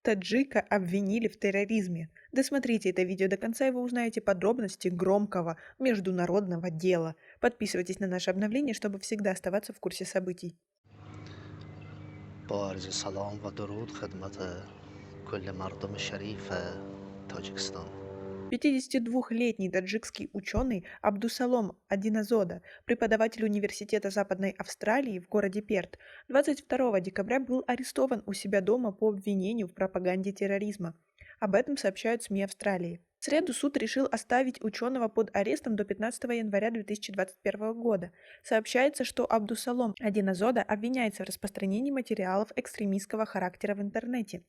Таджика обвинили в терроризме. Досмотрите это видео до конца, и вы узнаете подробности громкого международного дела. Подписывайтесь на наше обновление, чтобы всегда оставаться в курсе событий. با عرض سلام و درود خدمت کل مردم شریف تاجیکستان. 52-летний таджикский ученый Абдусалом Адиназода, преподаватель Университета Западной Австралии в городе Перт, 22 декабря был арестован у себя дома по обвинению в пропаганде терроризма. Об этом сообщают СМИ Австралии. В среду суд решил оставить ученого под арестом до 15 января 2021 года. Сообщается, что Абдусалом Адиназода обвиняется в распространении материалов экстремистского характера в интернете.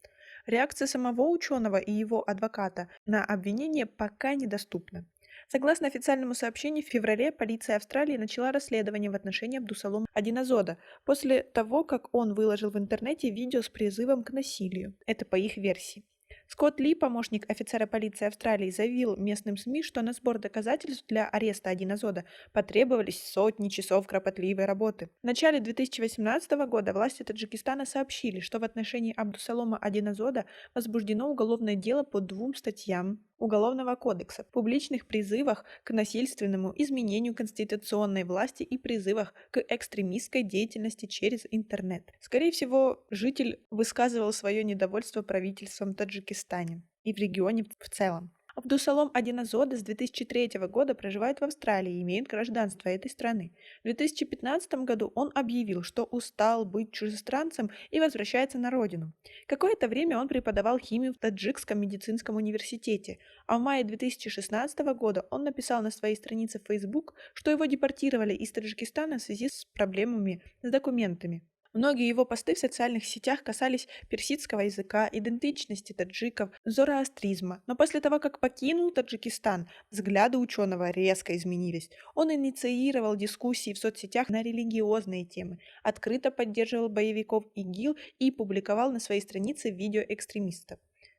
Реакция самого ученого и его адвоката на обвинение пока недоступна. Согласно официальному сообщению, в феврале полиция Австралии начала расследование в отношении Абдусалома Адиназода после того, как он выложил в интернете видео с призывом к насилию. Это по их версии. Скотт Ли, помощник офицера полиции Австралии, заявил местным СМИ, что на сбор доказательств для ареста Адиназода потребовались сотни часов кропотливой работы. В начале 2018 года власти Таджикистана сообщили, что в отношении Абдусалома Адиназода возбуждено уголовное дело по 2 статьям Уголовного кодекса: публичных призывах к насильственному изменению конституционной власти и призывах к экстремистской деятельности через интернет. Скорее всего, житель высказывал свое недовольство правительством в Таджикистане и в регионе в целом. Абдусалом Адиназода с 2003 года проживает в Австралии и имеет гражданство этой страны. В 2015 году он объявил, что устал быть чужестранцем и возвращается на родину. Какое-то время он преподавал химию в Таджикском медицинском университете, а в мае 2016 года он написал на своей странице в Facebook, что его депортировали из Таджикистана в связи с проблемами с документами. Многие его посты в социальных сетях касались персидского языка, идентичности таджиков, зороастризма. Но после того, как покинул Таджикистан, взгляды ученого резко изменились. Он инициировал дискуссии в соцсетях на религиозные темы, открыто поддерживал боевиков ИГИЛ и публиковал на своей странице видео экстремистов.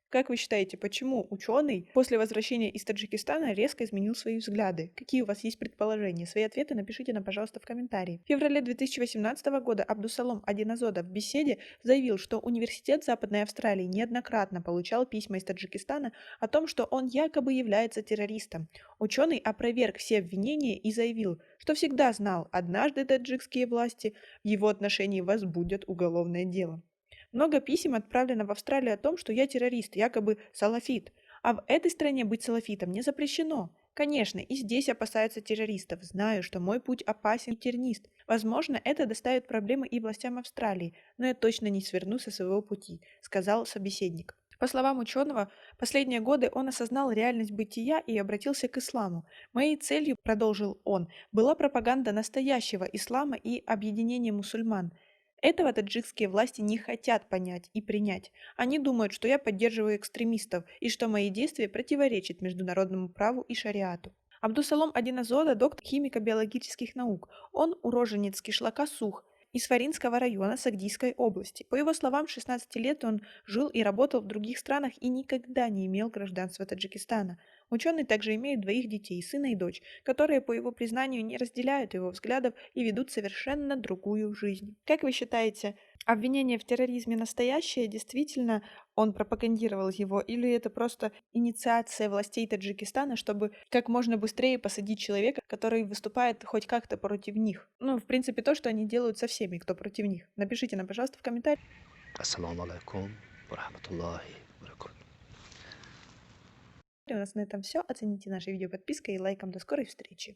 Как вы считаете, почему ученый после возвращения из Таджикистана резко изменил свои взгляды? Какие у вас есть предположения? Свои ответы напишите нам, пожалуйста, в комментарии. В феврале 2018 года Абдусалом Адиназода в беседе заявил, что Университет Западной Австралии неоднократно получал письма из Таджикистана о том, что он якобы является террористом. Ученый опроверг все обвинения и заявил, что всегда знал, однажды таджикские власти в его отношении возбудят уголовное дело. Много писем отправлено в Австралию о том, что я террорист, якобы салафит. А в этой стране быть салафитом не запрещено. Конечно, и здесь опасаются террористов. Знаю, что мой путь опасен и тернист. Возможно, это доставит проблемы и властям Австралии, но я точно не сверну со своего пути, сказал собеседник. По словам ученого, последние годы он осознал реальность бытия и обратился к исламу. Моей целью, продолжил он, была пропаганда настоящего ислама и объединение мусульман. Этого таджикские власти не хотят понять и принять. Они думают, что я поддерживаю экстремистов и что мои действия противоречат международному праву и шариату. Абдусалом Адиназода – доктор химико-биологических наук. Он уроженец Кишлака Сух из Фаринского района Сагдийской области. По его словам, с 16 лет он жил и работал в других странах и никогда не имел гражданства Таджикистана. Ученый также имеет двоих детей, сына и дочь, которые, по его признанию, не разделяют его взглядов и ведут совершенно другую жизнь. Как вы считаете, обвинение в терроризме настоящее? Действительно, он пропагандировал его, или это просто инициация властей Таджикистана, чтобы как можно быстрее посадить человека, который выступает хоть как-то против них? Ну, в принципе, то, что они делают со всеми, кто против них. Напишите нам, пожалуйста, в комментариях. السلام عليكم ورحمة الله وبركاته. У нас на этом все. Оцените наше видео подпиской и лайком. До скорой встречи.